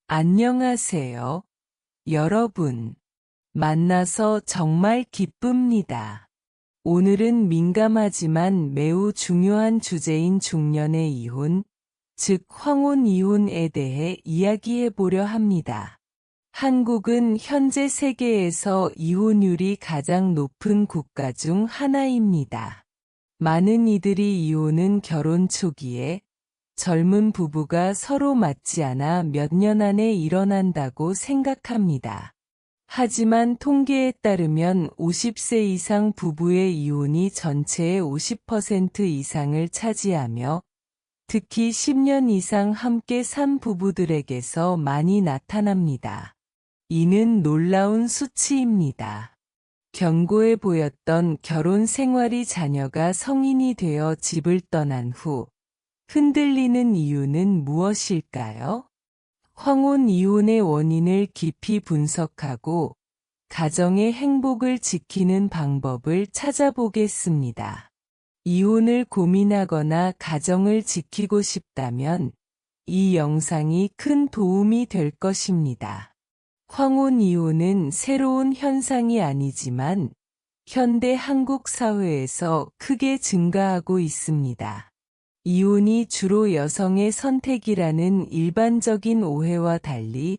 안녕하세요, 여러분. 만나서 정말 기쁩니다. 오늘은 민감하지만 매우 중요한 주제인 중년의 이혼, 즉 황혼 이혼에 대해 이야기해 보려 합니다. 한국은 현재 세계에서 이혼율이 가장 높은 국가 중 하나입니다. 많은 이들이 이혼은 결혼 초기에 젊은 부부가 서로 맞지 않아 몇 년 안에 일어난다고 생각합니다. 하지만 통계에 따르면 50세 이상 부부의 이혼이 전체의 50% 이상을 차지하며 특히 10년 이상 함께 산 부부들에게서 많이 나타납니다. 이는 놀라운 수치입니다. 견고해 보였던 결혼 생활이 자녀가 성인이 되어 집을 떠난 후 흔들리는 이유는 무엇일까요? 황혼 이혼의 원인을 깊이 분석하고 가정의 행복을 지키는 방법을 찾아보겠습니다. 이혼을 고민하거나 가정을 지키고 싶다면 이 영상이 큰 도움이 될 것입니다. 황혼 이혼은 새로운 현상이 아니지만 현대 한국 사회에서 크게 증가하고 있습니다. 이혼이 주로 여성의 선택이라는 일반적인 오해와 달리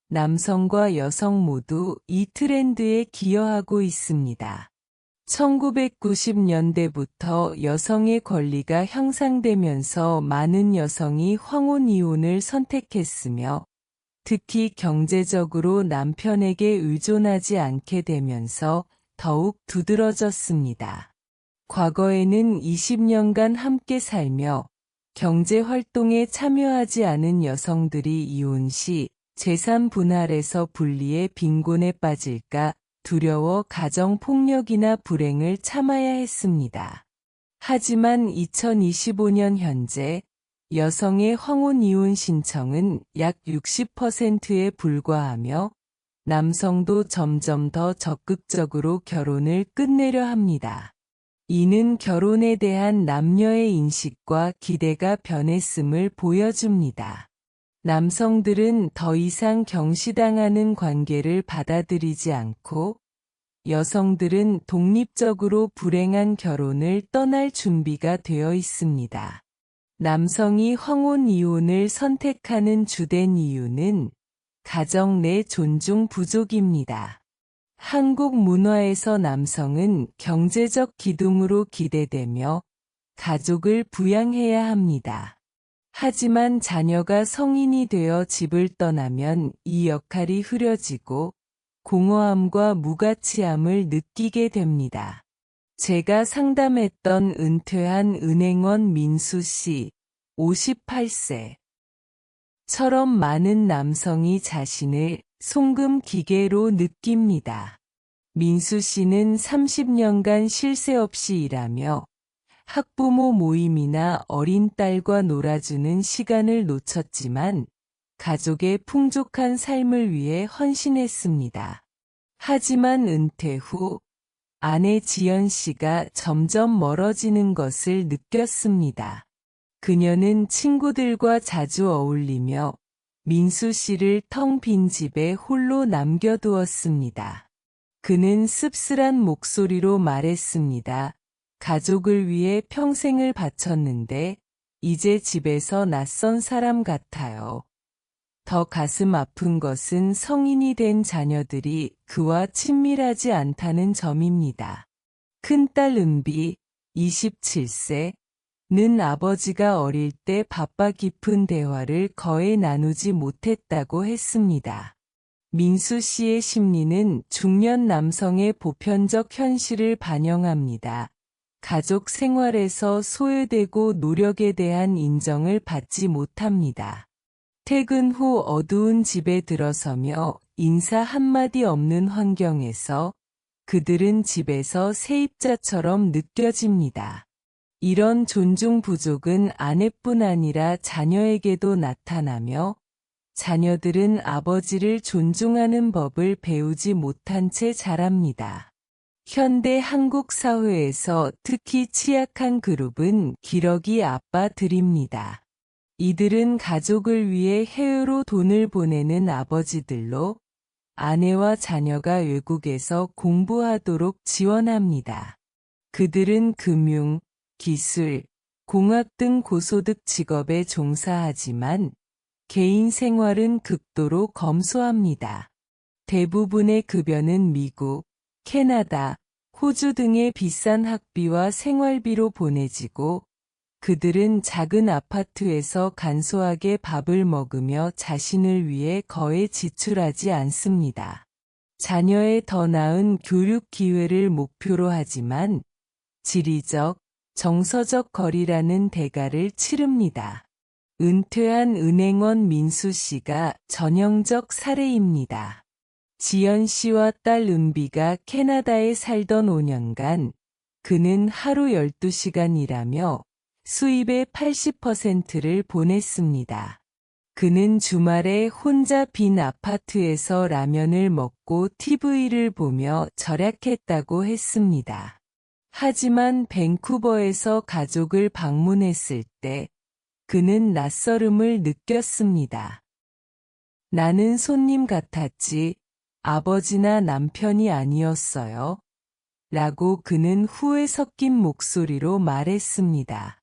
남성과 여성 모두 이 트렌드에 기여하고 있습니다. 1990년대부터 여성의 권리가 향상되면서 많은 여성이 황혼 이혼을 선택했으며 특히 경제적으로 남편에게 의존하지 않게 되면서 더욱 두드러졌습니다. 과거에는 20년간 함께 살며 경제활동에 참여하지 않은 여성들이 이혼 시 재산 분할에서 분리해 빈곤에 빠질까 두려워 가정폭력이나 불행을 참아야 했습니다. 하지만 2025년 현재 여성의 황혼 이혼 신청은 약 60%에 불과하며 남성도 점점 더 적극적으로 결혼을 끝내려 합니다. 이는 결혼에 대한 남녀의 인식과 기대가 변했음을 보여줍니다. 남성들은 더 이상 경시당하는 관계를 받아들이지 않고 여성들은 독립적으로 불행한 결혼을 떠날 준비가 되어 있습니다. 남성이 황혼 이혼을 선택하는 주된 이유는 가정 내 존중 부족입니다. 한국 문화에서 남성은 경제적 기둥으로 기대되며 가족을 부양해야 합니다. 하지만 자녀가 성인이 되어 집을 떠나면 이 역할이 흐려지고 공허함과 무가치함을 느끼게 됩니다. 제가 상담했던 은퇴한 은행원 민수 씨, 58세. 처럼 많은 남성이 자신을 송금 기계로 느낍니다. 민수 씨는 30년간 쉴 새 없이 일하며 학부모 모임이나 어린 딸과 놀아주는 시간을 놓쳤지만 가족의 풍족한 삶을 위해 헌신했습니다. 하지만 은퇴 후 아내 지연 씨가 점점 멀어지는 것을 느꼈습니다. 그녀는 친구들과 자주 어울리며 민수 씨를 텅 빈 집에 홀로 남겨두었습니다. 그는 씁쓸한 목소리로 말했습니다. 가족을 위해 평생을 바쳤는데 이제 집에서 낯선 사람 같아요. 더 가슴 아픈 것은 성인이 된 자녀들이 그와 친밀하지 않다는 점입니다. 큰딸 은비, 27세, 는 아버지가 어릴 때 바빠 깊은 대화를 거의 나누지 못했다고 했습니다. 민수 씨의 심리는 중년 남성의 보편적 현실을 반영합니다. 가족 생활에서 소외되고 노력에 대한 인정을 받지 못합니다. 퇴근 후 어두운 집에 들어서며 인사 한마디 없는 환경에서 그들은 집에서 세입자처럼 느껴집니다. 이런 존중 부족은 아내뿐 아니라 자녀에게도 나타나며 자녀들은 아버지를 존중하는 법을 배우지 못한 채 자랍니다. 현대 한국 사회에서 특히 취약한 그룹은 기러기 아빠들입니다. 이들은 가족을 위해 해외로 돈을 보내는 아버지들로 아내와 자녀가 외국에서 공부하도록 지원합니다. 그들은 금융, 기술, 공학 등 고소득 직업에 종사하지만 개인 생활은 극도로 검소합니다. 대부분의 급여는 미국, 캐나다, 호주 등의 비싼 학비와 생활비로 보내지고 그들은 작은 아파트에서 간소하게 밥을 먹으며 자신을 위해 거의 지출하지 않습니다. 자녀의 더 나은 교육 기회를 목표로 하지만 지리적, 정서적 거리라는 대가를 치릅니다. 은퇴한 은행원 민수 씨가 전형적 사례입니다. 지연 씨와 딸 은비가 캐나다에 살던 5년간 그는 하루 12시간 일하며 수입의 80%를 보냈습니다. 그는 주말에 혼자 빈 아파트에서 라면을 먹고 TV를 보며 절약했다고 했습니다. 하지만 밴쿠버에서 가족을 방문했을 때 그는 낯설음을 느꼈습니다. 나는 손님 같았지 아버지나 남편이 아니었어요. 라고 그는 후회 섞인 목소리로 말했습니다.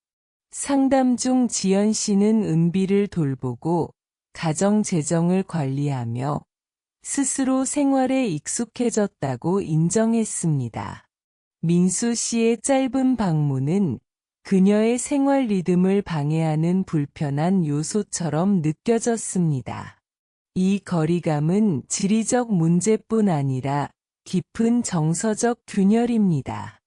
상담 중 지연 씨는 은비를 돌보고 가정 재정을 관리하며 스스로 생활에 익숙해졌다고 인정했습니다. 민수 씨의 짧은 방문은 그녀의 생활 리듬을 방해하는 불편한 요소처럼 느껴졌습니다. 이 거리감은 지리적 문제뿐 아니라 깊은 정서적 균열입니다.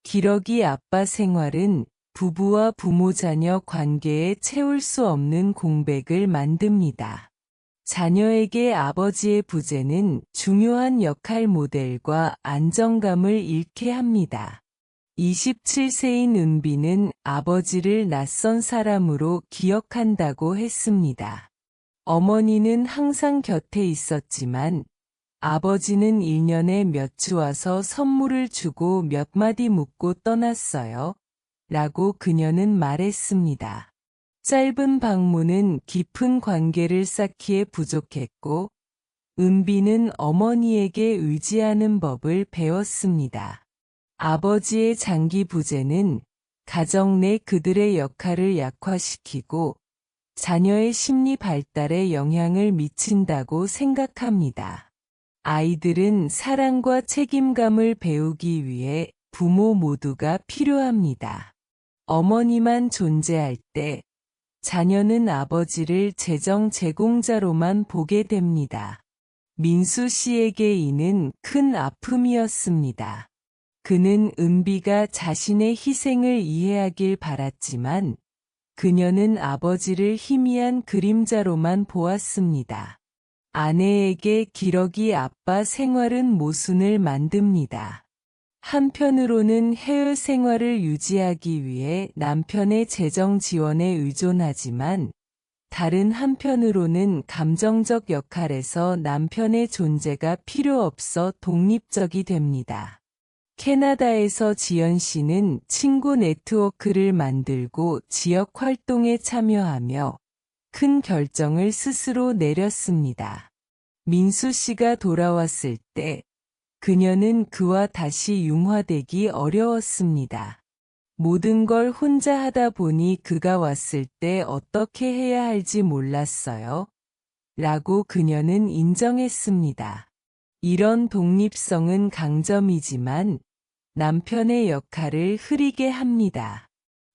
기러기 아빠 생활은 부부와 부모 자녀 관계에 채울 수 없는 공백을 만듭니다. 자녀에게 아버지의 부재는 중요한 역할 모델과 안정감을 잃게 합니다. 27세인 은비는 아버지를 낯선 사람으로 기억한다고 했습니다. 어머니는 항상 곁에 있었지만 아버지는 1년에 몇 주 와서 선물을 주고 몇 마디 묻고 떠났어요. 라고 그녀는 말했습니다. 짧은 방문은 깊은 관계를 쌓기에 부족했고 은비는 어머니에게 의지하는 법을 배웠습니다. 아버지의 장기 부재는 가정 내 그들의 역할을 약화시키고 자녀의 심리 발달에 영향을 미친다고 생각합니다. 아이들은 사랑과 책임감을 배우기 위해 부모 모두가 필요합니다. 어머니만 존재할 때 자녀는 아버지를 재정 제공자로만 보게 됩니다. 민수 씨에게 이는 큰 아픔이었습니다. 그는 은비가 자신의 희생을 이해하길 바랐지만 그녀는 아버지를 희미한 그림자로만 보았습니다. 아내에게 기러기 아빠 생활은 모순을 만듭니다. 한편으로는 해외 생활을 유지하기 위해 남편의 재정 지원에 의존하지만 다른 한편으로는 감정적 역할에서 남편의 존재가 필요 없어 독립적이 됩니다. 캐나다에서 지연 씨는 친구 네트워크를 만들고 지역 활동에 참여하며 큰 결정을 스스로 내렸습니다. 민수 씨가 돌아왔을 때 그녀는 그와 다시 융화되기 어려웠습니다. 모든 걸 혼자 하다 보니 그가 왔을 때 어떻게 해야 할지 몰랐어요. 라고 그녀는 인정했습니다. 이런 독립성은 강점이지만 남편의 역할을 흐리게 합니다.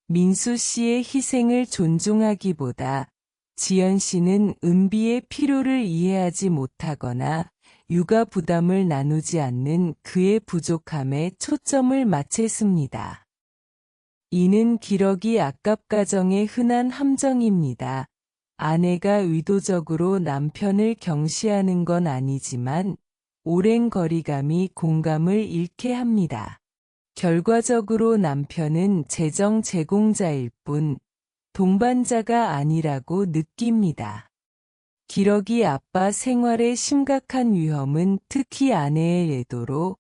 민수 씨의 희생을 존중하기보다 지연 씨는 은비의 필요를 이해하지 못하거나 육아 부담을 나누지 않는 그의 부족함에 초점을 맞췄습니다. 이는 기러기 악갑 가정의 흔한 함정입니다. 아내가 의도적으로 남편을 경시하는 건 아니지만 오랜 거리감이 공감을 잃게 합니다. 결과적으로 남편은 재정 제공자일 뿐 동반자가 아니라고 느낍니다. 기러기 아빠 생활의 심각한 위험은 특히 아내의 애도로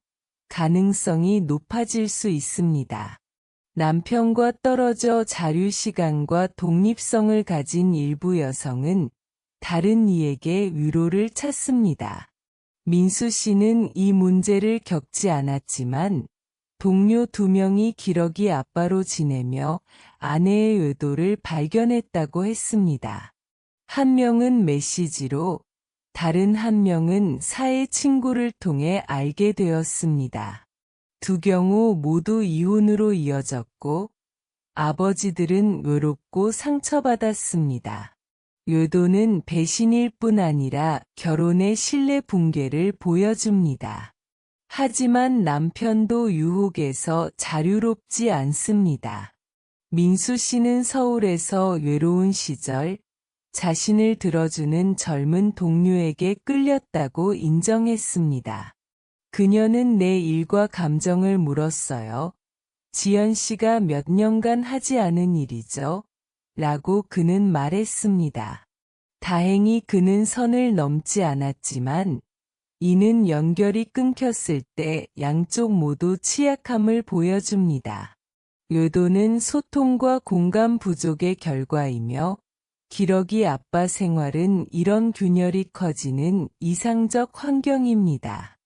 가능성이 높아질 수 있습니다. 남편과 떨어져 자유 시간과 독립성을 가진 일부 여성은 다른 이에게 위로를 찾습니다. 민수 씨는 이 문제를 겪지 않았지만 동료 2명이 기러기 아빠로 지내며 아내의 외도를 발견했다고 했습니다. 한 명은 메시지로, 다른 한 명은 사회 친구를 통해 알게 되었습니다. 두 경우 모두 이혼으로 이어졌고 아버지들은 외롭고 상처받았습니다. 외도는 배신일 뿐 아니라 결혼의 신뢰 붕괴를 보여줍니다. 하지만 남편도 유혹에서 자유롭지 않습니다. 민수 씨는 서울에서 외로운 시절 자신을 들어주는 젊은 동료에게 끌렸다고 인정했습니다. 그녀는 내 일과 감정을 물었어요. 지연 씨가 몇 년간 하지 않은 일이죠? 라고 그는 말했습니다. 다행히 그는 선을 넘지 않았지만 이는 연결이 끊겼을 때 양쪽 모두 취약함을 보여줍니다. 외도는 소통과 공감 부족의 결과이며 기러기 아빠 생활은 이런 균열이 커지는 이상적 환경입니다.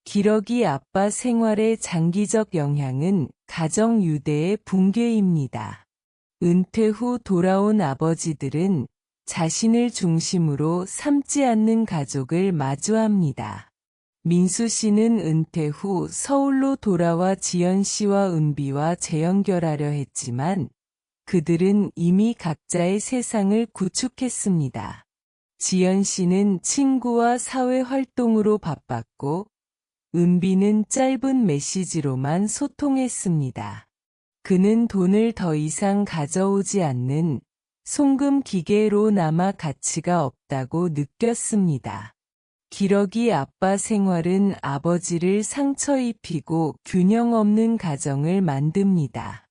기러기 아빠 생활의 장기적 영향은 가정 유대의 붕괴입니다. 은퇴 후 돌아온 아버지들은 자신을 중심으로 삼지 않는 가족을 마주합니다. 민수 씨는 은퇴 후 서울로 돌아와 지연 씨와 은비와 재연결하려 했지만 그들은 이미 각자의 세상을 구축했습니다. 지연 씨는 친구와 사회 활동으로 바빴고 은비는 짧은 메시지로만 소통했습니다. 그는 돈을 더 이상 가져오지 않는 송금 기계로 남아 가치가 없다고 느꼈습니다. 기러기 아빠 생활은 아버지를 상처 입히고 균형 없는 가정을 만듭니다.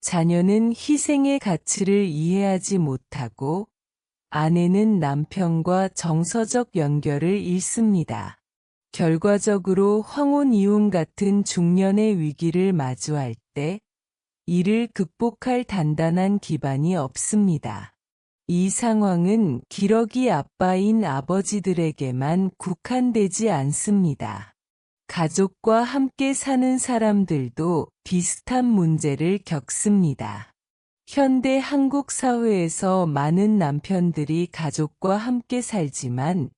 자녀는 희생의 가치를 이해하지 못하고 아내는 남편과 정서적 연결을 잃습니다. 결과적으로 황혼 이혼 같은 중년의 위기를 마주할 때 이를 극복할 단단한 기반이 없습니다. 이 상황은 기러기 아빠인 아버지들에게만 국한되지 않습니다. 가족과 함께 사는 사람들도 비슷한 문제를 겪습니다. 현대 한국 사회에서 많은 남편들이 가족과 함께 살지만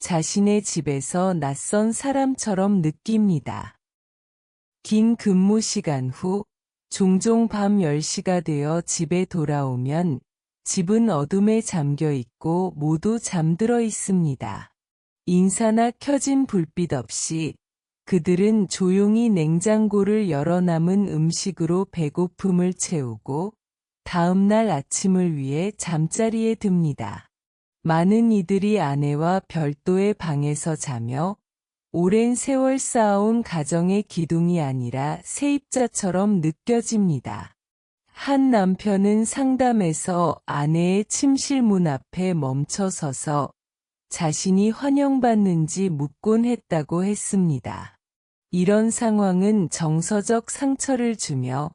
자신의 집에서 낯선 사람처럼 느낍니다. 긴 근무 시간 후 종종 밤 10시가 되어 집에 돌아오면 집은 어둠에 잠겨 있고 모두 잠들어 있습니다. 인사나 켜진 불빛 없이 그들은 조용히 냉장고를 열어 남은 음식으로 배고픔을 채우고 다음날 아침을 위해 잠자리에 듭니다. 많은 이들이 아내와 별도의 방에서 자며 오랜 세월 쌓아온 가정의 기둥이 아니라 세입자처럼 느껴집니다. 한 남편은 상담에서 아내의 침실 문 앞에 멈춰 서서 자신이 환영받는지 묻곤 했다고 했습니다. 이런 상황은 정서적 상처를 주며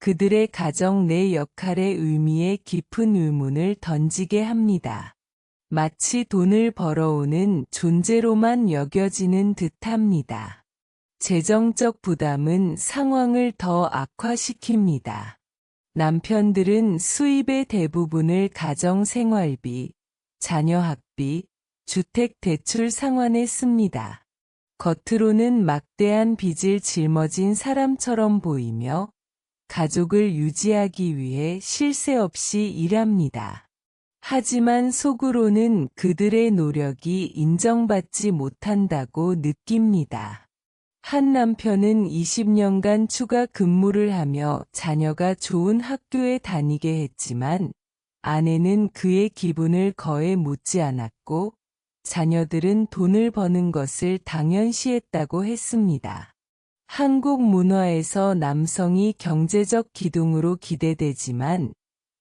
그들의 가정 내 역할의 의미에 깊은 의문을 던지게 합니다. 마치 돈을 벌어오는 존재로만 여겨지는 듯합니다. 재정적 부담은 상황을 더 악화시킵니다. 남편들은 수입의 대부분을 가정 생활비, 자녀 학비, 주택 대출 상환에 씁니다. 겉으로는 막대한 빚을 짊어진 사람처럼 보이며 가족을 유지하기 위해 쉴 새 없이 일합니다. 하지만 속으로는 그들의 노력이 인정받지 못한다고 느낍니다. 한 남편은 20년간 추가 근무를 하며 자녀가 좋은 학교에 다니게 했지만 아내는 그의 기분을 거에 묻지 않았고 자녀들은 돈을 버는 것을 당연시했다고 했습니다. 한국 문화에서 남성이 경제적 기둥으로 기대되지만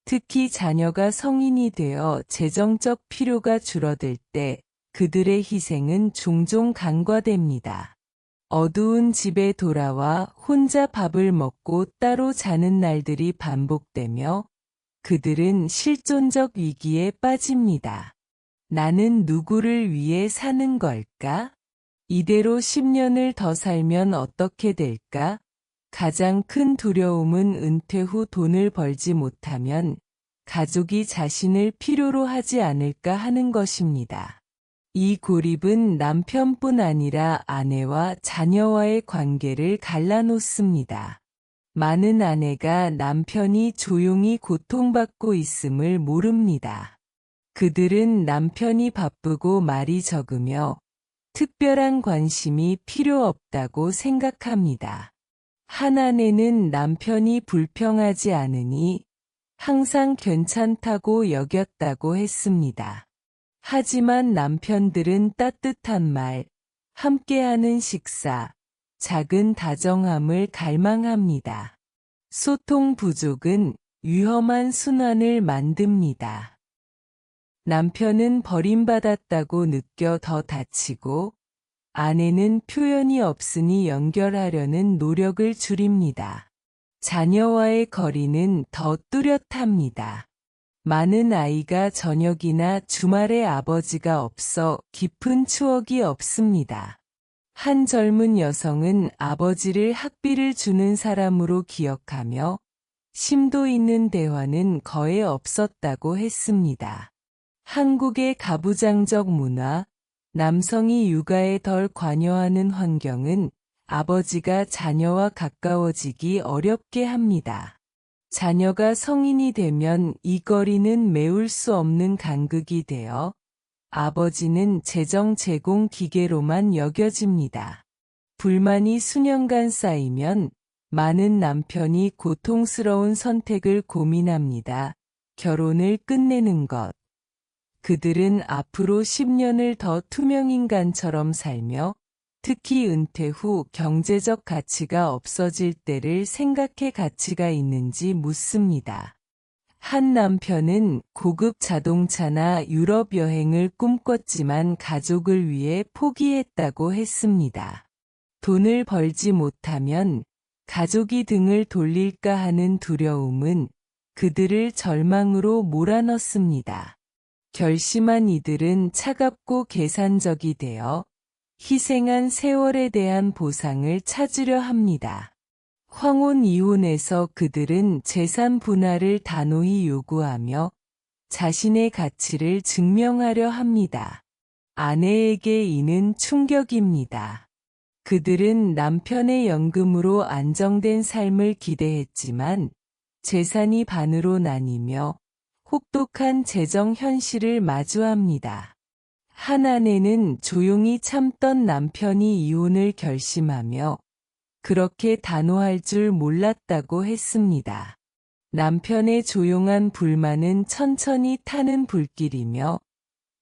특히 자녀가 성인이 되어 재정적 필요가 줄어들 때 그들의 희생은 종종 간과됩니다. 어두운 집에 돌아와 혼자 밥을 먹고 따로 자는 날들이 반복되며 그들은 실존적 위기에 빠집니다. 나는 누구를 위해 사는 걸까? 이대로 10년을 더 살면 어떻게 될까? 가장 큰 두려움은 은퇴 후 돈을 벌지 못하면 가족이 자신을 필요로 하지 않을까 하는 것입니다. 이 고립은 남편뿐 아니라 아내와 자녀와의 관계를 갈라놓습니다. 많은 아내가 남편이 조용히 고통받고 있음을 모릅니다. 그들은 남편이 바쁘고 말이 적으며 특별한 관심이 필요 없다고 생각합니다. 한 아내는 남편이 불평하지 않으니 항상 괜찮다고 여겼다고 했습니다. 하지만 남편들은 따뜻한 말, 함께하는 식사, 작은 다정함을 갈망합니다. 소통 부족은 위험한 순환을 만듭니다. 남편은 버림받았다고 느껴 더 다치고 아내는 표현이 없으니 연결하려는 노력을 줄입니다. 자녀와의 거리는 더 뚜렷합니다. 많은 아이가 저녁이나 주말에 아버지가 없어 깊은 추억이 없습니다. 한 젊은 여성은 아버지를 학비를 주는 사람으로 기억하며 심도 있는 대화는 거의 없었다고 했습니다. 한국의 가부장적 문화, 남성이 육아에 덜 관여하는 환경은 아버지가 자녀와 가까워지기 어렵게 합니다. 자녀가 성인이 되면 이 거리는 메울 수 없는 간극이 되어 아버지는 재정 제공 기계로만 여겨집니다. 불만이 수년간 쌓이면 많은 남편이 고통스러운 선택을 고민합니다. 결혼을 끝내는 것. 그들은 앞으로 10년을 더 투명인간처럼 살며 특히 은퇴 후 경제적 가치가 없어질 때를 생각해 가치가 있는지 묻습니다. 한 남편은 고급 자동차나 유럽 여행을 꿈꿨지만 가족을 위해 포기했다고 했습니다. 돈을 벌지 못하면 가족이 등을 돌릴까 하는 두려움은 그들을 절망으로 몰아넣습니다. 결심한 이들은 차갑고 계산적이 되어 희생한 세월에 대한 보상을 찾으려 합니다. 황혼 이혼에서 그들은 재산 분할을 단호히 요구하며 자신의 가치를 증명하려 합니다. 아내에게 이는 충격입니다. 그들은 남편의 연금으로 안정된 삶을 기대했지만 재산이 반으로 나뉘며 혹독한 재정 현실을 마주합니다. 한 아내는 조용히 참던 남편이 이혼을 결심하며 그렇게 단호할 줄 몰랐다고 했습니다. 남편의 조용한 불만은 천천히 타는 불길이며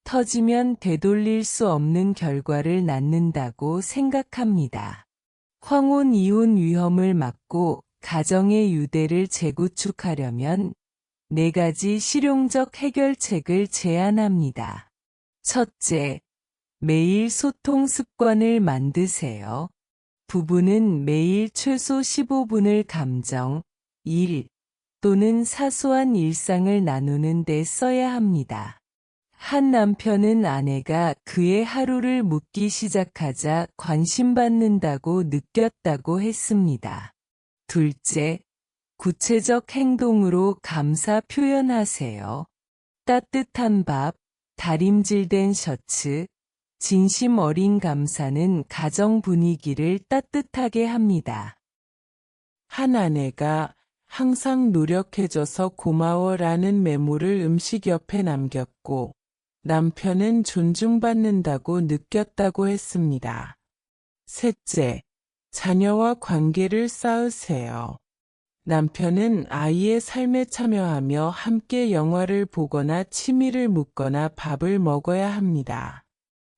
터지면 되돌릴 수 없는 결과를 낳는다고 생각합니다. 황혼 이혼 위험을 막고 가정의 유대를 재구축하려면 4가지 실용적 해결책을 제안합니다. 첫째, 매일 소통 습관을 만드세요. 부부는 매일 최소 15분을 감정, 일 또는 사소한 일상을 나누는 데 써야 합니다. 한 남편은 아내가 그의 하루를 묻기 시작하자 관심받는다고 느꼈다고 했습니다. 둘째, 구체적 행동으로 감사 표현하세요. 따뜻한 밥, 다림질된 셔츠, 진심 어린 감사는 가정 분위기를 따뜻하게 합니다. 한 아내가 항상 노력해줘서 고마워라는 메모를 음식 옆에 남겼고 남편은 존중받는다고 느꼈다고 했습니다. 셋째, 자녀와 관계를 쌓으세요. 남편은 아이의 삶에 참여하며 함께 영화를 보거나 취미를 묻거나 밥을 먹어야 합니다.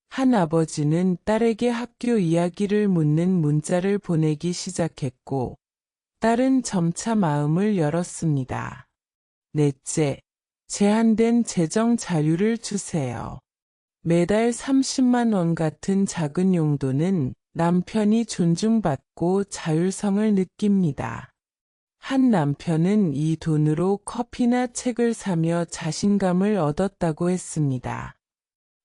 한 아버지는 딸에게 학교 이야기를 묻는 문자를 보내기 시작했고 딸은 점차 마음을 열었습니다. 넷째, 제한된 재정 자유를 주세요. 매달 30만 원 같은 작은 용도는 남편이 존중받고 자율성을 느낍니다. 한 남편은 이 돈으로 커피나 책을 사며 자신감을 얻었다고 했습니다.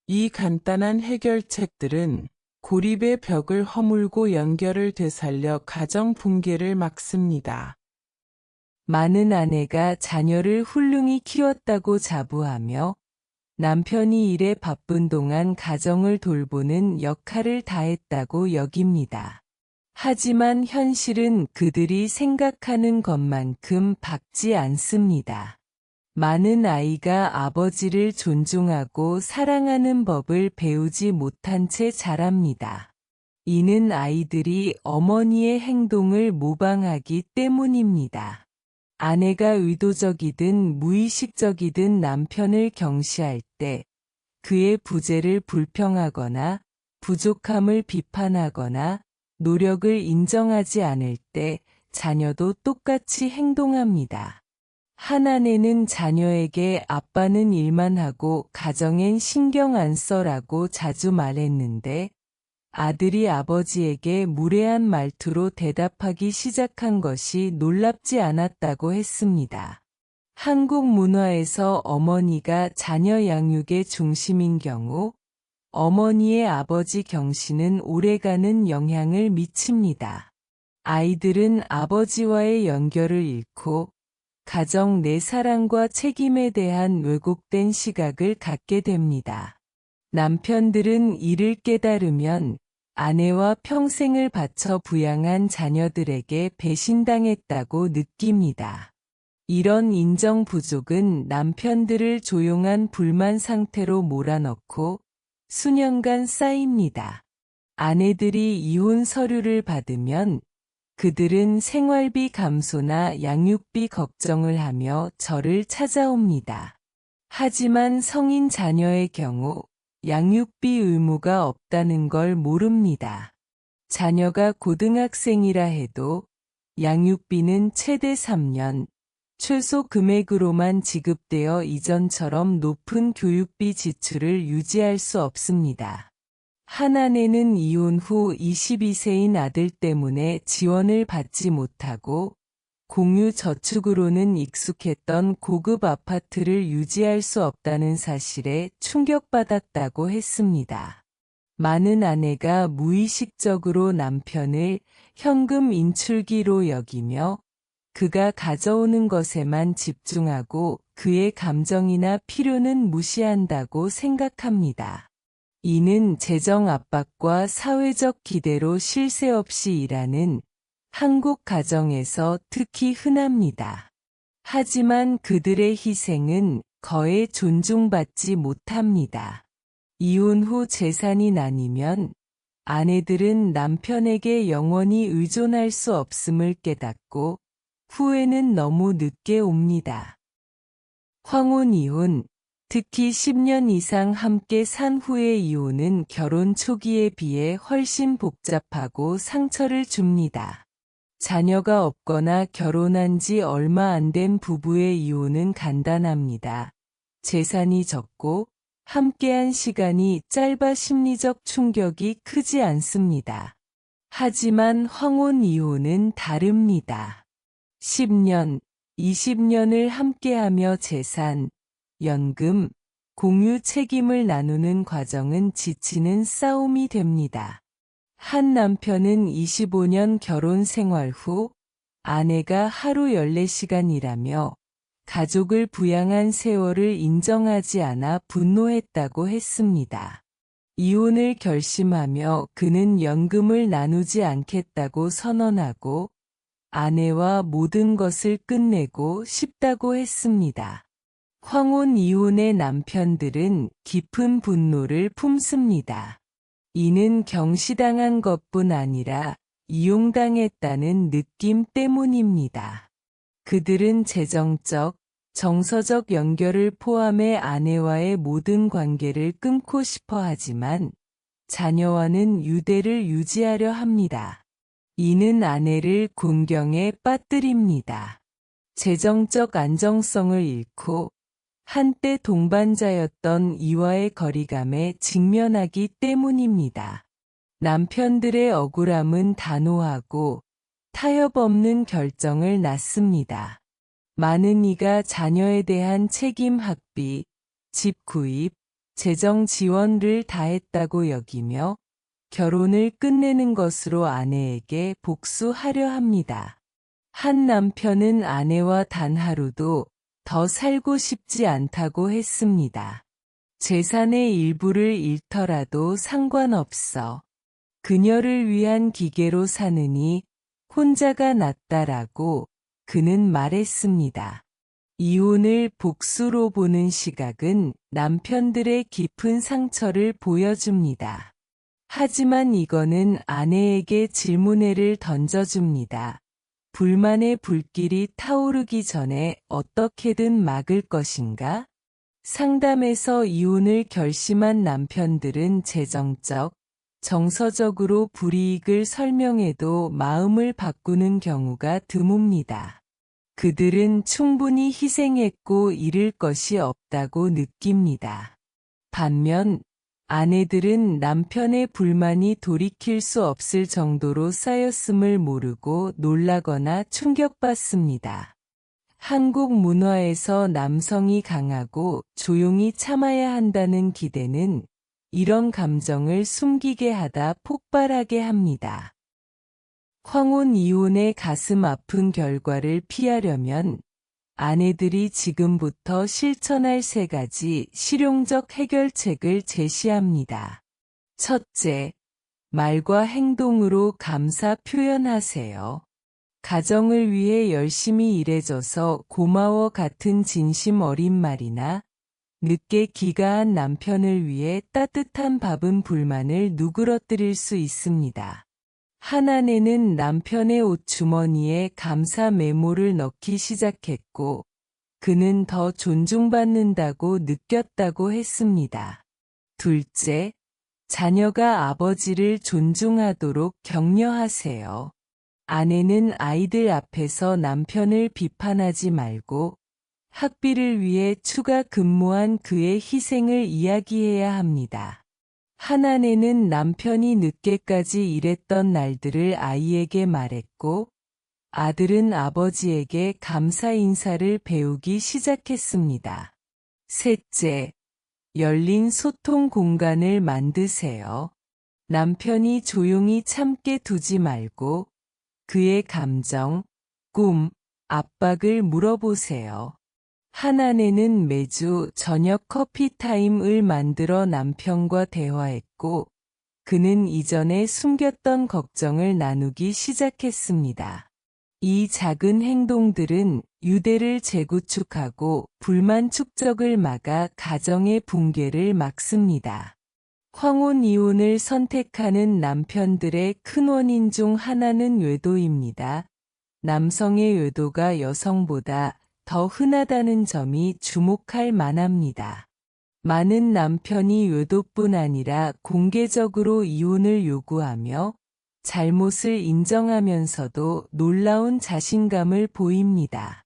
이 간단한 해결책들은 고립의 벽을 허물고 연결을 되살려 가정 붕괴를 막습니다. 많은 아내가 자녀를 훌륭히 키웠다고 자부하며 남편이 일에 바쁜 동안 가정을 돌보는 역할을 다했다고 여깁니다. 하지만 현실은 그들이 생각하는 것만큼 밝지 않습니다. 많은 아이가 아버지를 존중하고 사랑하는 법을 배우지 못한 채 자랍니다. 이는 아이들이 어머니의 행동을 모방하기 때문입니다. 아내가 의도적이든 무의식적이든 남편을 경시할 때 그의 부재를 불평하거나 부족함을 비판하거나 노력을 인정하지 않을 때 자녀도 똑같이 행동합니다. 한 아내는 자녀에게 아빠는 일만 하고 가정엔 신경 안 써라고 자주 말했는데 아들이 아버지에게 무례한 말투로 대답하기 시작한 것이 놀랍지 않았다고 했습니다. 한국 문화에서 어머니가 자녀 양육의 중심인 경우 어머니의 아버지 경시는 오래가는 영향을 미칩니다. 아이들은 아버지와의 연결을 잃고 가정 내 사랑과 책임에 대한 왜곡된 시각을 갖게 됩니다. 남편들은 이를 깨달으면 아내와 평생을 바쳐 부양한 자녀들에게 배신당했다고 느낍니다. 이런 인정 부족은 남편들을 조용한 불만 상태로 몰아넣고 수년간 쌓입니다. 아내들이 이혼 서류를 받으면 그들은 생활비 감소나 양육비 걱정을 하며 저를 찾아옵니다. 하지만 성인 자녀의 경우 양육비 의무가 없다는 걸 모릅니다. 자녀가 고등학생이라 해도 양육비는 최대 3년, 최소 금액으로만 지급되어 이전처럼 높은 교육비 지출을 유지할 수 없습니다. 한 아내는 이혼 후 22세인 아들 때문에 지원을 받지 못하고 공유 저축으로는 익숙했던 고급 아파트를 유지할 수 없다는 사실에 충격받았다고 했습니다. 많은 아내가 무의식적으로 남편을 현금 인출기로 여기며 그가 가져오는 것에만 집중하고 그의 감정이나 필요는 무시한다고 생각합니다. 이는 재정 압박과 사회적 기대로 쉴 새 없이 일하는 한국 가정에서 특히 흔합니다. 하지만 그들의 희생은 거의 존중받지 못합니다. 이혼 후 재산이 나뉘면 아내들은 남편에게 영원히 의존할 수 없음을 깨닫고 후회는 너무 늦게 옵니다. 황혼 이혼, 특히 10년 이상 함께 산 후의 이혼은 결혼 초기에 비해 훨씬 복잡하고 상처를 줍니다. 자녀가 없거나 결혼한 지 얼마 안 된 부부의 이혼은 간단합니다. 재산이 적고 함께한 시간이 짧아 심리적 충격이 크지 않습니다. 하지만 황혼 이혼은 다릅니다. 10년, 20년을 함께하며 재산, 연금, 공유 책임을 나누는 과정은 지치는 싸움이 됩니다. 한 남편은 25년 결혼 생활 후 아내가 하루 14시간 일하며 가족을 부양한 세월을 인정하지 않아 분노했다고 했습니다. 이혼을 결심하며 그는 연금을 나누지 않겠다고 선언하고 아내와 모든 것을 끝내고 싶다고 했습니다. 황혼 이혼의 남편들은 깊은 분노를 품습니다. 이는 경시당한 것뿐 아니라 이용당했다는 느낌 때문입니다. 그들은 재정적, 정서적 연결을 포함해 아내와의 모든 관계를 끊고 싶어 하지만 자녀와는 유대를 유지하려 합니다. 이는 아내를 곤경에 빠뜨립니다. 재정적 안정성을 잃고 한때 동반자였던 이와의 거리감에 직면하기 때문입니다. 남편들의 억울함은 단호하고 타협 없는 결정을 낳습니다. 많은 이가 자녀에 대한 책임 학비, 집 구입, 재정 지원을 다했다고 여기며 결혼을 끝내는 것으로 아내에게 복수하려 합니다. 한 남편은 아내와 단 하루도 더 살고 싶지 않다고 했습니다. 재산의 일부를 잃더라도 상관없어. 그녀를 위한 기계로 사느니 혼자가 낫다라고 그는 말했습니다. 이혼을 복수로 보는 시각은 남편들의 깊은 상처를 보여줍니다. 하지만 이거는 아내에게 질문을 던져줍니다. 불만의 불길이 타오르기 전에 어떻게든 막을 것인가? 상담에서 이혼을 결심한 남편들은 재정적, 정서적으로 불이익을 설명해도 마음을 바꾸는 경우가 드뭅니다. 그들은 충분히 희생했고 잃을 것이 없다고 느낍니다. 반면 아내들은 남편의 불만이 돌이킬 수 없을 정도로 쌓였음을 모르고 놀라거나 충격받습니다. 한국 문화에서 남성이 강하고 조용히 참아야 한다는 기대는 이런 감정을 숨기게 하다 폭발하게 합니다. 황혼 이혼의 가슴 아픈 결과를 피하려면 아내들이 지금부터 실천할 3가지 실용적 해결책을 제시합니다. 첫째, 말과 행동으로 감사 표현하세요. 가정을 위해 열심히 일해줘서 고마워 같은 진심 어린 말이나 늦게 귀가한 남편을 위해 따뜻한 밥은 불만을 누그러뜨릴 수 있습니다. 한 아내는 남편의 옷 주머니에 감사 메모를 넣기 시작했고, 그는 더 존중받는다고 느꼈다고 했습니다. 둘째, 자녀가 아버지를 존중하도록 격려하세요. 아내는 아이들 앞에서 남편을 비판하지 말고 학비를 위해 추가 근무한 그의 희생을 이야기해야 합니다. 한 아내는 남편이 늦게까지 일했던 날들을 아이에게 말했고, 아들은 아버지에게 감사 인사를 배우기 시작했습니다. 셋째, 열린 소통 공간을 만드세요. 남편이 조용히 참게 두지 말고 그의 감정, 꿈, 압박을 물어보세요. 한 아내는 매주 저녁 커피 타임을 만들어 남편과 대화했고, 그는 이전에 숨겼던 걱정을 나누기 시작했습니다. 이 작은 행동들은 유대를 재구축하고 불만 축적을 막아 가정의 붕괴를 막습니다. 황혼 이혼을 선택하는 남편들의 큰 원인 중 하나는 외도입니다. 남성의 외도가 여성보다 더 흔하다는 점이 주목할 만합니다. 많은 남편이 외도뿐 아니라 공개적으로 이혼을 요구하며 잘못을 인정하면서도 놀라운 자신감을 보입니다.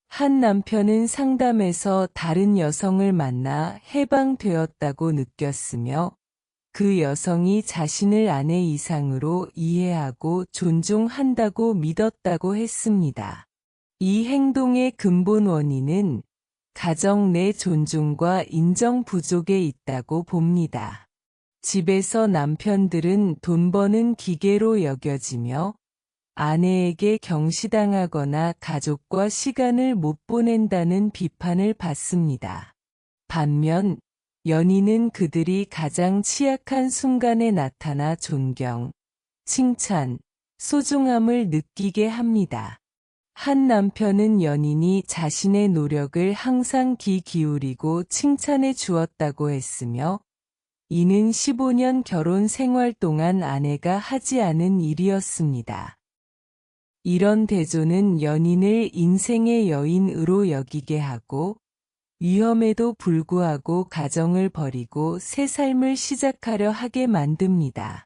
한 남편은 상담에서 다른 여성을 만나 해방되었다고 느꼈으며 그 여성이 자신을 아내 이상으로 이해하고 존중한다고 믿었다고 했습니다. 이 행동의 근본 원인은 가정 내 존중과 인정 부족에 있다고 봅니다. 집에서 남편들은 돈 버는 기계로 여겨지며 아내에게 경시당하거나 가족과 시간을 못 보낸다는 비판을 받습니다. 반면 연인은 그들이 가장 취약한 순간에 나타나 존경, 칭찬, 소중함을 느끼게 합니다. 한 남편은 연인이 자신의 노력을 항상 귀 기울이고 칭찬해 주었다고 했으며, 이는 15년 결혼 생활 동안 아내가 하지 않은 일이었습니다. 이런 대조는 연인을 인생의 여인으로 여기게 하고, 위험에도 불구하고 가정을 버리고 새 삶을 시작하려 하게 만듭니다.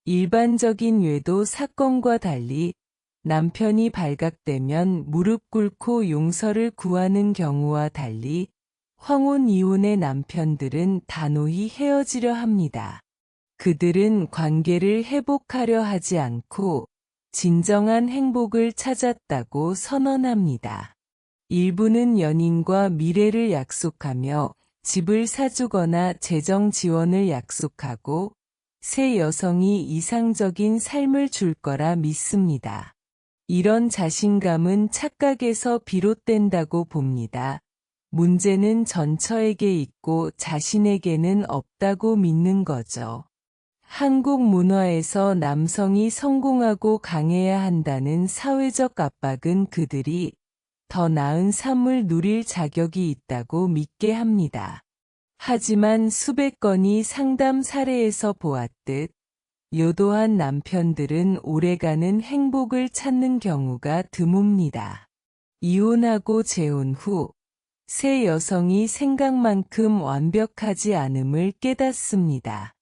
일반적인 외도 사건과 달리 남편이 발각되면 무릎 꿇고 용서를 구하는 경우와 달리 황혼 이혼의 남편들은 단호히 헤어지려 합니다. 그들은 관계를 회복하려 하지 않고 진정한 행복을 찾았다고 선언합니다. 일부는 연인과 미래를 약속하며 집을 사주거나 재정 지원을 약속하고 새 여성이 이상적인 삶을 줄 거라 믿습니다. 이런 자신감은 착각에서 비롯된다고 봅니다. 문제는 전처에게 있고 자신에게는 없다고 믿는 거죠. 한국 문화에서 남성이 성공하고 강해야 한다는 사회적 압박은 그들이 더 나은 삶을 누릴 자격이 있다고 믿게 합니다. 하지만 수백 건의 상담 사례에서 보았듯 요도한 남편들은 오래가는 행복을 찾는 경우가 드뭅니다. 이혼하고 재혼 후 새 여성이 생각만큼 완벽하지 않음을 깨닫습니다.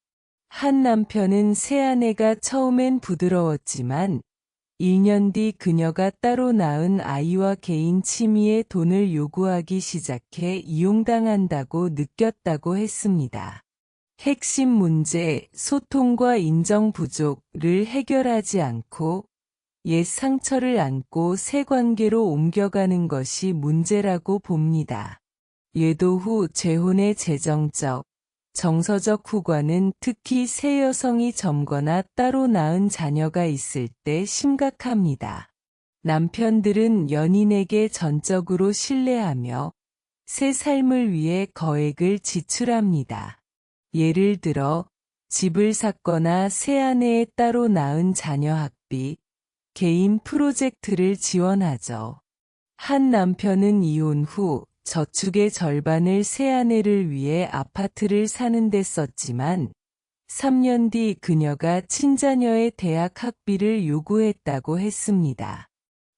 한 남편은 새 아내가 처음엔 부드러웠지만 1년 뒤 그녀가 따로 낳은 아이와 개인 취미에 돈을 요구하기 시작해 이용당한다고 느꼈다고 했습니다. 핵심 문제, 소통과 인정 부족을 해결하지 않고 옛 상처를 안고 새 관계로 옮겨가는 것이 문제라고 봅니다. 예도 후 재혼의 재정적, 정서적 후과는 특히 새 여성이 젊거나 따로 낳은 자녀가 있을 때 심각합니다. 남편들은 연인에게 전적으로 신뢰하며 새 삶을 위해 거액을 지출합니다. 예를 들어 집을 샀거나 새 아내의 따로 낳은 자녀 학비, 개인 프로젝트를 지원하죠. 한 남편은 이혼 후 저축의 절반을 새 아내를 위해 아파트를 사는 데 썼지만 3년 뒤 그녀가 친자녀의 대학 학비를 요구했다고 했습니다.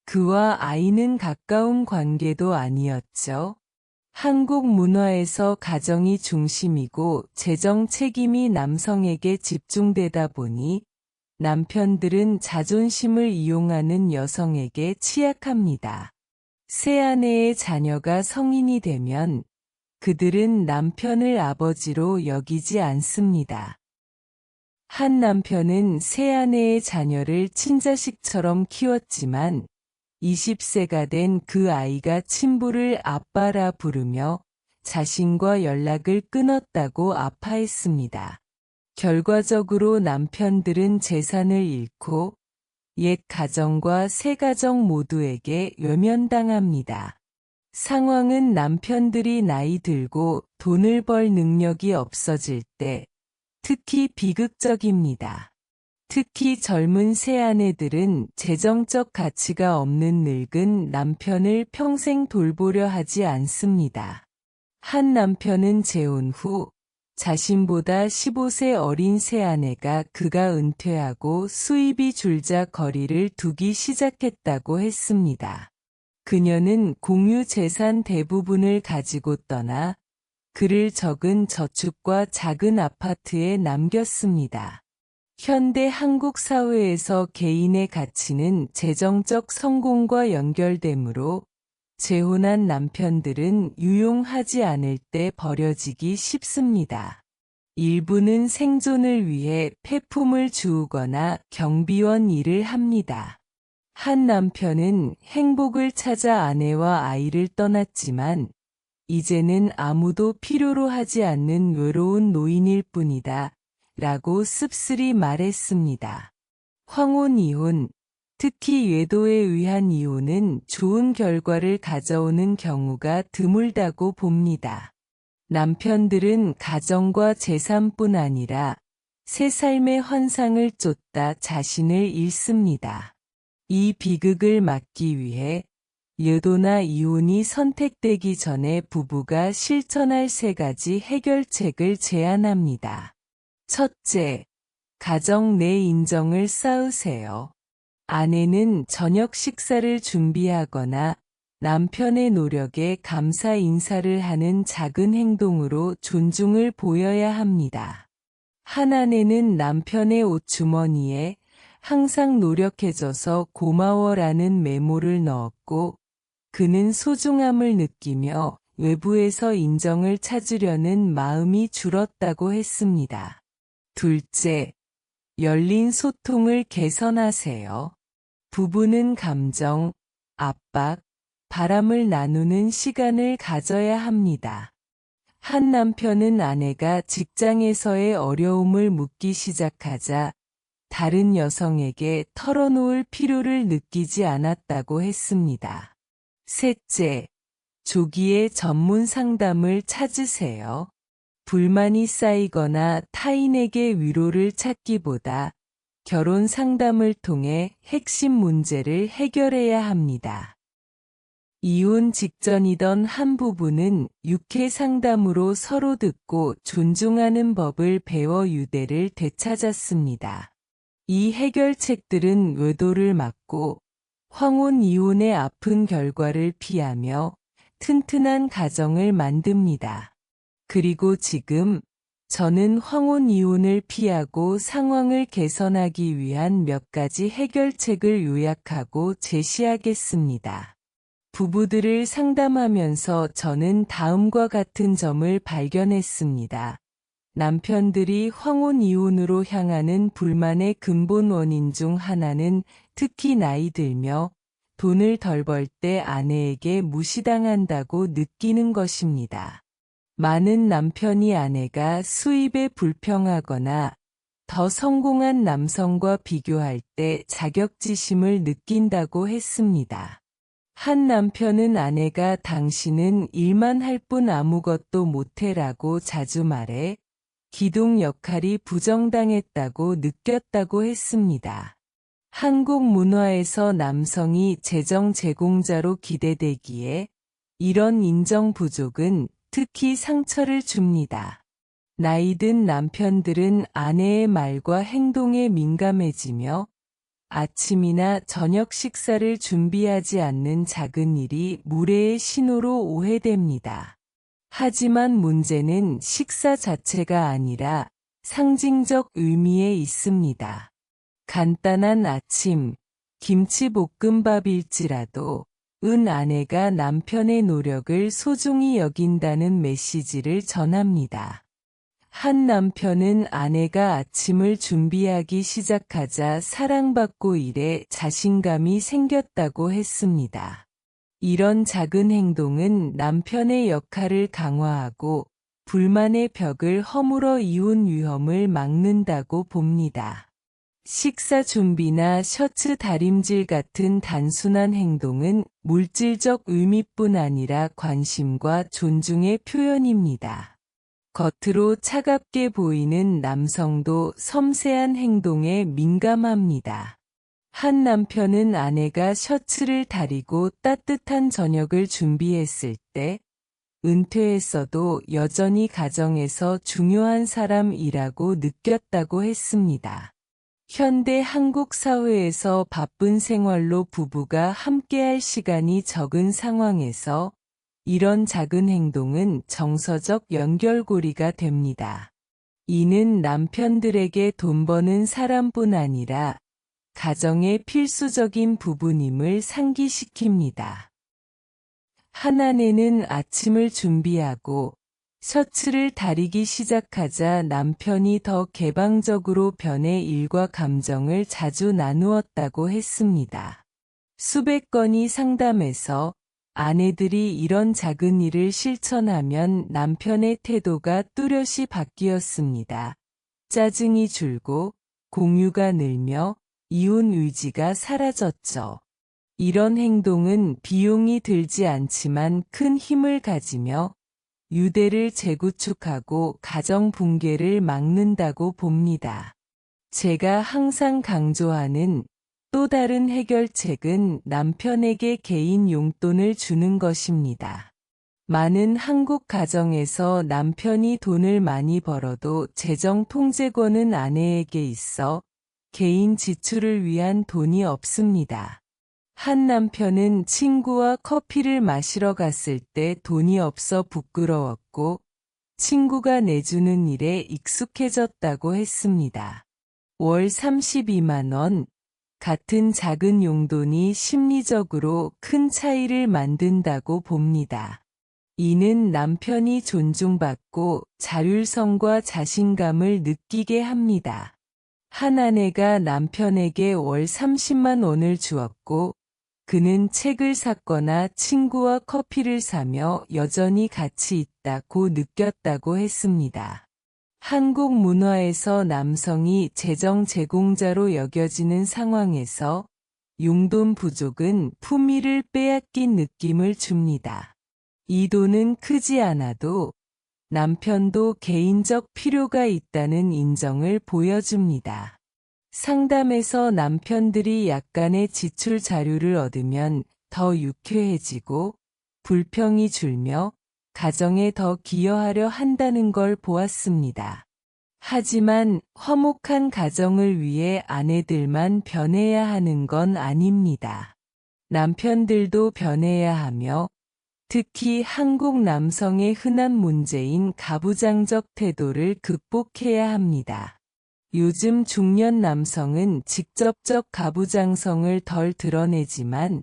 그와 아이는 가까운 관계도 아니었죠. 한국 문화에서 가정이 중심이고 재정 책임이 남성에게 집중되다 보니 남편들은 자존심을 이용하는 여성에게 취약합니다. 새 아내의 자녀가 성인이 되면 그들은 남편을 아버지로 여기지 않습니다. 한 남편은 새 아내의 자녀를 친자식처럼 키웠지만 20세가 된 그 아이가 친부를 아빠라 부르며 자신과 연락을 끊었다고 아파했습니다. 결과적으로 남편들은 재산을 잃고 옛 가정과 새 가정 모두에게 외면당합니다. 상황은 남편들이 나이 들고 돈을 벌 능력이 없어질 때 특히 비극적입니다. 특히 젊은 새 아내들은 재정적 가치가 없는 늙은 남편을 평생 돌보려 하지 않습니다. 한 남편은 재혼 후 자신보다 15세 어린 새 아내가 그가 은퇴하고 수입이 줄자 거리를 두기 시작했다고 했습니다. 그녀는 공유 재산 대부분을 가지고 떠나 그를 적은 저축과 작은 아파트에 남겼습니다. 현대 한국 사회에서 개인의 가치는 재정적 성공과 연결되므로 재혼한 남편들은 유용하지 않을 때 버려지기 쉽습니다. 일부는 생존을 위해 폐품을 주우거나 경비원 일을 합니다. 한 남편은 행복을 찾아 아내와 아이를 떠났지만 이제는 아무도 필요로 하지 않는 외로운 노인일 뿐이다 라고 씁쓸히 말했습니다. 황혼 이혼, 특히 외도에 의한 이혼은 좋은 결과를 가져오는 경우가 드물다고 봅니다. 남편들은 가정과 재산뿐 아니라 새 삶의 환상을 쫓다 자신을 잃습니다. 이 비극을 막기 위해 외도나 이혼이 선택되기 전에 부부가 실천할 3가지 해결책을 제안합니다. 첫째, 가정 내 인정을 쌓으세요. 아내는 저녁 식사를 준비하거나 남편의 노력에 감사 인사를 하는 작은 행동으로 존중을 보여야 합니다. 한 아내는 남편의 옷 주머니에 항상 노력해줘서 고마워라는 메모를 넣었고 그는 소중함을 느끼며 외부에서 인정을 찾으려는 마음이 줄었다고 했습니다. 둘째, 열린 소통을 개선하세요. 부부는 감정, 압박, 바람을 나누는 시간을 가져야 합니다. 한 남편은 아내가 직장에서의 어려움을 묻기 시작하자 다른 여성에게 털어놓을 필요를 느끼지 않았다고 했습니다. 셋째, 조기에 전문 상담을 찾으세요. 불만이 쌓이거나 타인에게 위로를 찾기보다 결혼 상담을 통해 핵심 문제를 해결해야 합니다. 이혼 직전이던 한 부부는 육회 상담으로 서로 듣고 존중하는 법을 배워 유대를 되찾았습니다. 이 해결책들은 외도를 막고 황혼 이혼의 아픈 결과를 피하며 튼튼한 가정을 만듭니다. 그리고 지금 저는 황혼 이혼을 피하고 상황을 개선하기 위한 몇 가지 해결책을 요약하고 제시하겠습니다. 부부들을 상담하면서 저는 다음과 같은 점을 발견했습니다. 남편들이 황혼 이혼으로 향하는 불만의 근본 원인 중 하나는 특히 나이 들며 돈을 덜 벌 때 아내에게 무시당한다고 느끼는 것입니다. 많은 남편이 아내가 수입에 불평하거나 더 성공한 남성과 비교할 때 자격지심을 느낀다고 했습니다. 한 남편은 아내가 당신은 일만 할 뿐 아무것도 못해라고 자주 말해 기둥 역할이 부정당했다고 느꼈다고 했습니다. 한국 문화에서 남성이 재정 제공자로 기대되기에 이런 인정 부족은 특히 상처를 줍니다. 나이든 남편들은 아내의 말과 행동에 민감해지며 아침이나 저녁 식사를 준비하지 않는 작은 일이 무례의 신호로 오해됩니다. 하지만 문제는 식사 자체가 아니라 상징적 의미에 있습니다. 간단한 아침, 김치볶음밥일지라도 아내가 남편의 노력을 소중히 여긴다는 메시지를 전합니다. 한 남편은 아내가 아침을 준비하기 시작하자 사랑받고 일에 자신감이 생겼다고 했습니다. 이런 작은 행동은 남편의 역할을 강화하고 불만의 벽을 허물어 이혼 위험을 막는다고 봅니다. 식사 준비나 셔츠 다림질 같은 단순한 행동은 물질적 의미뿐 아니라 관심과 존중의 표현입니다. 겉으로 차갑게 보이는 남성도 섬세한 행동에 민감합니다. 한 남편은 아내가 셔츠를 다리고 따뜻한 저녁을 준비했을 때 은퇴했어도 여전히 가정에서 중요한 사람이라고 느꼈다고 했습니다. 현대 한국 사회에서 바쁜 생활로 부부가 함께할 시간이 적은 상황에서 이런 작은 행동은 정서적 연결고리가 됩니다. 이는 남편들에게 돈 버는 사람뿐 아니라 가정의 필수적인 부분임을 상기시킵니다. 한 아내는 아침을 준비하고 셔츠를 다리기 시작하자 남편이 더 개방적으로 변해 일과 감정을 자주 나누었다고 했습니다. 수백 건이 상담해서 아내들이 이런 작은 일을 실천하면 남편의 태도가 뚜렷이 바뀌었습니다. 짜증이 줄고 공유가 늘며 이혼 의지가 사라졌죠. 이런 행동은 비용이 들지 않지만 큰 힘을 가지며 유대를 재구축하고 가정 붕괴를 막는다고 봅니다. 제가 항상 강조하는 또 다른 해결책은 남편에게 개인 용돈을 주는 것입니다. 많은 한국 가정에서 남편이 돈을 많이 벌어도 재정 통제권은 아내에게 있어 개인 지출을 위한 돈이 없습니다. 한 남편은 친구와 커피를 마시러 갔을 때 돈이 없어 부끄러웠고 친구가 내주는 일에 익숙해졌다고 했습니다. 월 32만 원, 같은 작은 용돈이 심리적으로 큰 차이를 만든다고 봅니다. 이는 남편이 존중받고 자율성과 자신감을 느끼게 합니다. 한 아내가 남편에게 월 30만 원을 주었고, 그는 책을 샀거나 친구와 커피를 사며 여전히 가치 있다고 느꼈다고 했습니다. 한국 문화에서 남성이 재정 제공자로 여겨지는 상황에서 용돈 부족은 품위를 빼앗긴 느낌을 줍니다. 이 돈은 크지 않아도 남편도 개인적 필요가 있다는 인정을 보여줍니다. 상담에서 남편들이 약간의 지출 자료를 얻으면 더 유쾌해지고 불평이 줄며 가정에 더 기여하려 한다는 걸 보았습니다. 하지만 화목한 가정을 위해 아내들만 변해야 하는 건 아닙니다. 남편들도 변해야 하며 특히 한국 남성의 흔한 문제인 가부장적 태도를 극복해야 합니다. 요즘 중년 남성은 직접적 가부장성을 덜 드러내지만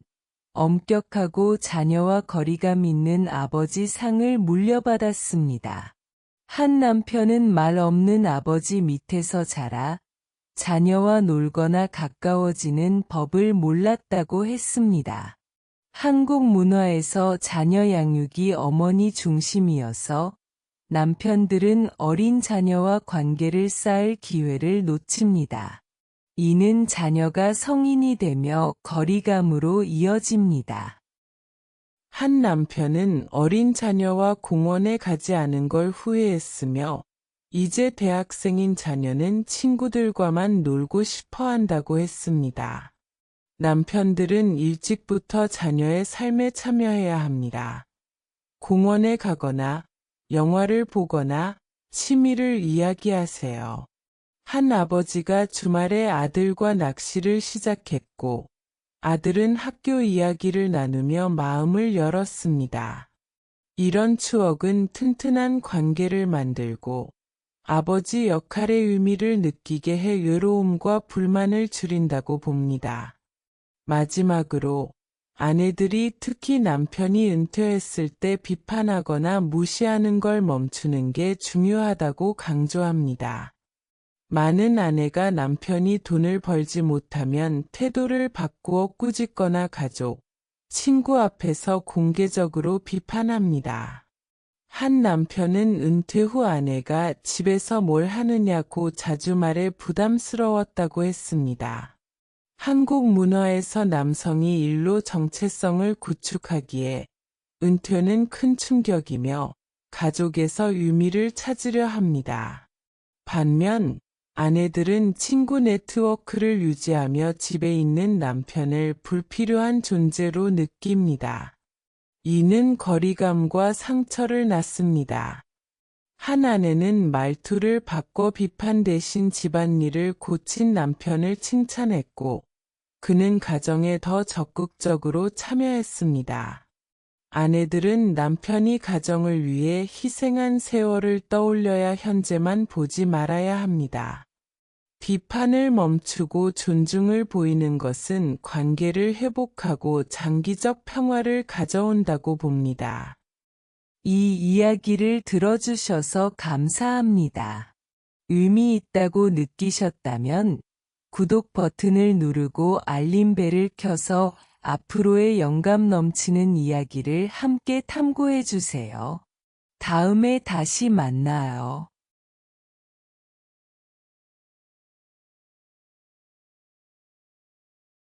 엄격하고 자녀와 거리감 있는 아버지 상을 물려받았습니다. 한 남편은 말 없는 아버지 밑에서 자라 자녀와 놀거나 가까워지는 법을 몰랐다고 했습니다. 한국 문화에서 자녀 양육이 어머니 중심이어서 남편들은 어린 자녀와 관계를 쌓을 기회를 놓칩니다. 이는 자녀가 성인이 되며 거리감으로 이어집니다. 한 남편은 어린 자녀와 공원에 가지 않은 걸 후회했으며, 이제 대학생인 자녀는 친구들과만 놀고 싶어 한다고 했습니다. 남편들은 일찍부터 자녀의 삶에 참여해야 합니다. 공원에 가거나 영화를 보거나 취미를 이야기하세요. 한 아버지가 주말에 아들과 낚시를 시작했고, 아들은 학교 이야기를 나누며 마음을 열었습니다. 이런 추억은 튼튼한 관계를 만들고 아버지 역할의 의미를 느끼게 해 외로움과 불만을 줄인다고 봅니다. 마지막으로 아내들이 특히 남편이 은퇴했을 때 비판하거나 무시하는 걸 멈추는 게 중요하다고 강조합니다. 많은 아내가 남편이 돈을 벌지 못하면 태도를 바꾸어 꾸짖거나 가족, 친구 앞에서 공개적으로 비판합니다. 한 남편은 은퇴 후 아내가 집에서 뭘 하느냐고 자주 말해 부담스러웠다고 했습니다. 한국 문화에서 남성이 일로 정체성을 구축하기에 은퇴는 큰 충격이며 가족에서 의미를 찾으려 합니다. 반면 아내들은 친구 네트워크를 유지하며 집에 있는 남편을 불필요한 존재로 느낍니다. 이는 거리감과 상처를 낳습니다. 한 아내는 말투를 바꿔 비판 대신 집안일을 고친 남편을 칭찬했고, 그는 가정에 더 적극적으로 참여했습니다. 아내들은 남편이 가정을 위해 희생한 세월을 떠올려야 현재만 보지 말아야 합니다. 비판을 멈추고 존중을 보이는 것은 관계를 회복하고 장기적 평화를 가져온다고 봅니다. 이 이야기를 들어주셔서 감사합니다. 의미 있다고 느끼셨다면 구독 버튼을 누르고 알림벨을 켜서 앞으로의 영감 넘치는 이야기를 함께 탐구해 주세요. 다음에 다시 만나요.